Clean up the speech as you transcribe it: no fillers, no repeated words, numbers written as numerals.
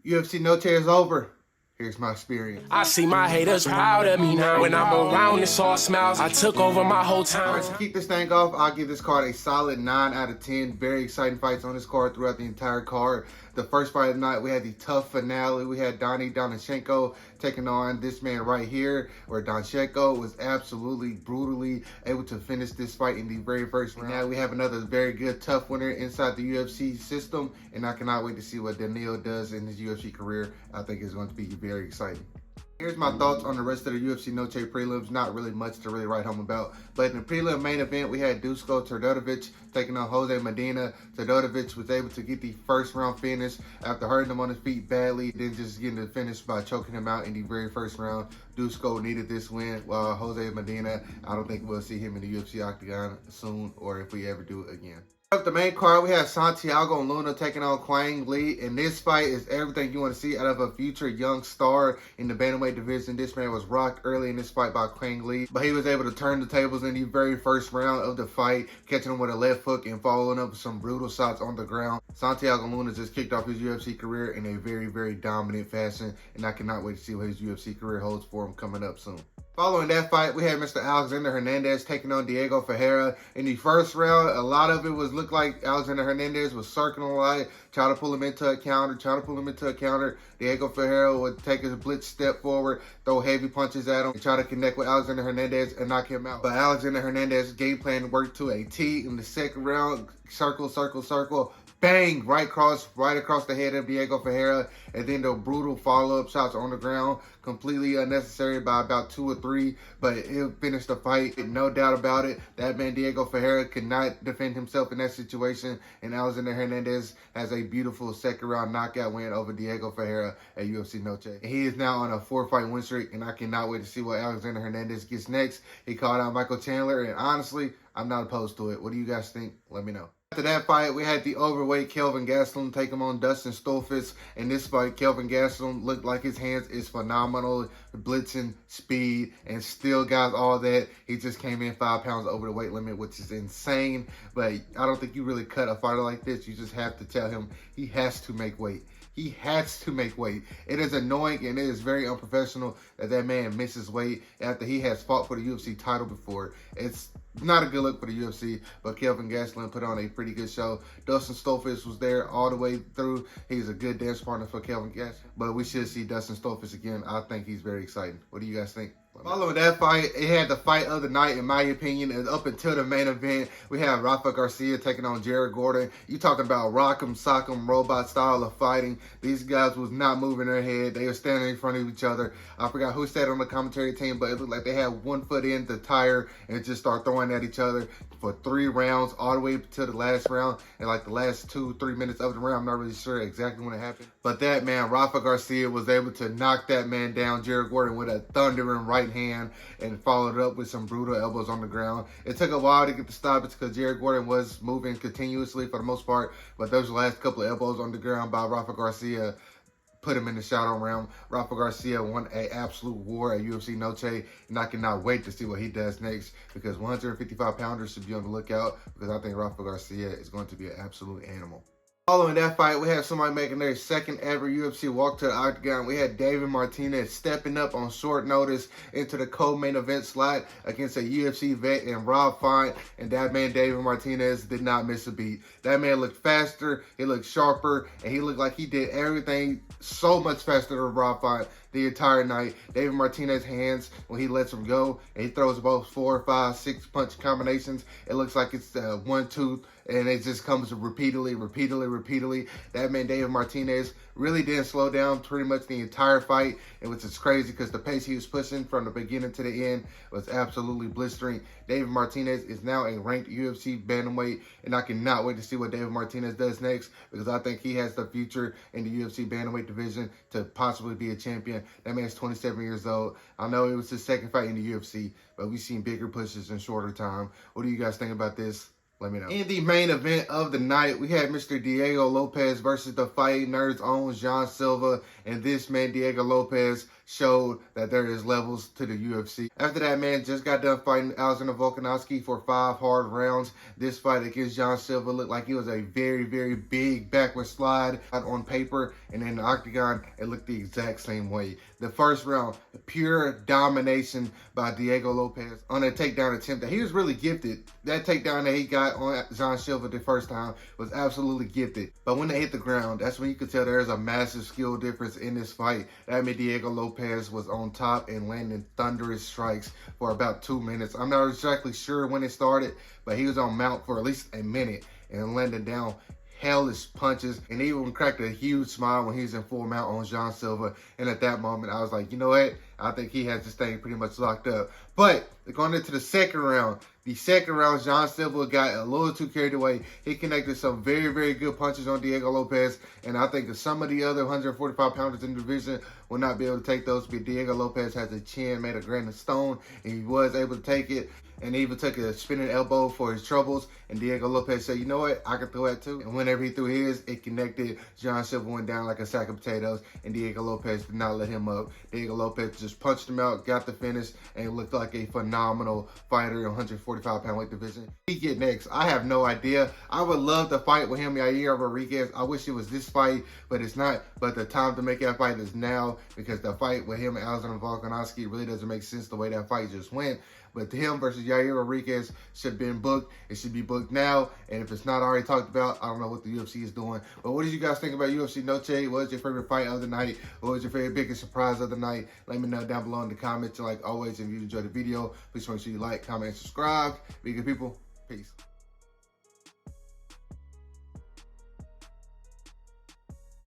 UFC Noche is over. Here's my experience. I see my haters proud of me now. When I'm around, it's all smiles. I took over my whole town. Alright, to keep this thing off, I'll give this card a solid 9 out of 10. Very exciting fights on this card throughout the entire card. The first fight of the night, we had the tough finale. We had Donichenko taking on this man right here, where Donichenko was absolutely brutally able to finish this fight in the very first round. Now we have another very good tough winner inside the UFC system, and I cannot wait to see what Daniil does in his UFC career. I think it's going to be very exciting. Here's my thoughts on the rest of the UFC Noche prelims. Not really much to really write home about. But in the prelim main event, we had Dusko Todorovic taking on Jose Medina. Todorovic was able to get the first round finish after hurting him on his feet badly, then just getting the finish by choking him out in the very first round. Dusko needed this win, while Jose Medina, I don't think we'll see him in the UFC octagon soon, or if we ever do it again. Up the main card, we have Santiago Luna taking on Quang Lee, and this fight is everything you want to see out of a future young star in the bantamweight division. This man was rocked early in this fight by Quang Lee, but he was able to turn the tables in the very first round of the fight, catching him with a left hook and following up with some brutal shots on the ground. Santiago Luna just kicked off his UFC career in a very, very dominant fashion, and I cannot wait to see what his UFC career holds for him coming up soon. Following that fight, we had Mr. Alexander Hernandez taking on Diego Ferreira. In the first round, a lot of it looked like Alexander Hernandez was circling a lot, trying to pull him into a counter, Diego Ferreira would take his blitz step forward, throw heavy punches at him, and try to connect with Alexander Hernandez and knock him out. But Alexander Hernandez's game plan worked to a T in the second round. Circle, bang, right across the head of Diego Ferreira, and then the brutal follow-up shots on the ground, completely unnecessary by about 2 or 3, but it finished the fight, no doubt about it. That man Diego Ferreira could not defend himself in that situation, and Alexander Hernandez has a beautiful second round knockout win over Diego Ferreira at UFC Noche. And he is now on a 4-fight win streak, and I cannot wait to see what Alexander Hernandez gets next. He called out Michael Chandler, and honestly, I'm not opposed to it. What do you guys think? Let me know. After that fight, we had the overweight Kelvin Gastelum take him on Dustin Stolfus. In this fight, Kelvin Gastelum looked like his hands is phenomenal, blitzing, speed, and still got all that. He just came in 5 pounds over the weight limit, which is insane. But I don't think you really cut a fighter like this. You just have to tell him he has to make weight. He has to make weight. It is annoying and it is very unprofessional that man misses weight after he has fought for the UFC title before. It's not a good look for the UFC, but Kelvin Gastelum put on a pretty good show. Dustin Stolfus was there all the way through. He's a good dance partner for Kelvin Gastelum, but we should see Dustin Stolfus again. I think he's very exciting. What do you guys think? Following that fight, it had the fight of the night, in my opinion, and up until the main event, we have Rafa Garcia taking on Jared Gordon. You talking about rock'em, sock'em, robot style of fighting. These guys was not moving their head. They were standing in front of each other. I forgot who said on the commentary team, but it looked like they had one foot in the tire and just start throwing at each other for 3 rounds, all the way to the last round, and like the last 2-3 minutes of the round. I'm not really sure exactly when it happened. But that man, Rafa Garcia, was able to knock that man down, Jared Gordon, with a thundering right hand, and followed up with some brutal elbows on the ground. It took a while to get the stoppage because Jared Gordon was moving continuously for the most part, but those last couple of elbows on the ground by Rafa Garcia put him in the shadow round. Rafa Garcia won an absolute war at UFC Noche, and I cannot wait to see what he does next, because 155-pounders should be on the lookout, because I think Rafa Garcia is going to be an absolute animal. Following that fight, we had somebody making their second ever UFC walk to the octagon. We had David Martinez stepping up on short notice into the co-main event slot against a UFC vet and Rob Font, and that man David Martinez did not miss a beat. That man looked faster, he looked sharper, and he looked like he did everything so much faster than Rob Font the entire night. David Martinez's hands, when he lets him go, and he throws about 4, 5, 6 punch combinations, it looks like it's 1-2, and it just comes repeatedly. That man David Martinez really didn't slow down pretty much the entire fight, and which is crazy because the pace he was pushing from the beginning to the end was absolutely blistering. David Martinez is now a ranked UFC bantamweight, and I cannot wait to see what David Martinez does next, because I think he has the future in the UFC bantamweight division to possibly be a champion. That man's 27 years old. I know it was his second fight in the UFC, but we've seen bigger pushes in shorter time. What do you guys think about this? Let me know. In the main event of the night, we had Mr. Diego Lopez versus the Fight Nerds' own John Silva. And this man, Diego Lopez, showed that there is levels to the UFC. After that, man just got done fighting Alexander Volkanovski for 5 hard rounds. This fight against John Silva looked like it was a very, very big backward slide on paper. And in the octagon, it looked the exact same way. The first round, pure domination by Diego Lopez on a takedown attempt that he was really gifted. That takedown that he got on John Silva the first time was absolutely gifted. But when they hit the ground, that's when you could tell there's a massive skill difference in this fight. That meant Diego Lopez was on top and landing thunderous strikes for about 2 minutes. I'm not exactly sure when it started, but he was on mount for at least a minute and landing down hellish punches, and he even cracked a huge smile when he was in full mount on John Silva. And at that moment, I was like, you know what? I think he has this thing pretty much locked up. But going into the second round, John Silva got a little too carried away. He connected some very, very good punches on Diego Lopez, and I think that some of the other 145-pounders in the division will not be able to take those. But Diego Lopez has a chin made of granite stone, and he was able to take it. And he even took a spinning elbow for his troubles. And Diego Lopez said, you know what? I can throw that too. And whenever he threw his, it connected. John Silva went down like a sack of potatoes. And Diego Lopez did not let him up. Diego Lopez just punched him out, got the finish, and looked like a phenomenal fighter in 145-pound weight division. He get next. I have no idea. I would love to fight with him, Yair Rodriguez. I wish it was this fight, but it's not. But the time to make that fight is now, because the fight with him and Alexander Volkanovski really doesn't make sense the way that fight just went. But him versus Yair Rodriguez should have been booked. It should be booked now. And if it's not already talked about, I don't know what the UFC is doing. But what did you guys think about UFC Noche? What was your favorite fight of the night? What was your favorite biggest surprise of the night? Let me know down below in the comments. Like always, if you enjoyed the video, please make sure you like, comment, and subscribe. Be good people. Peace.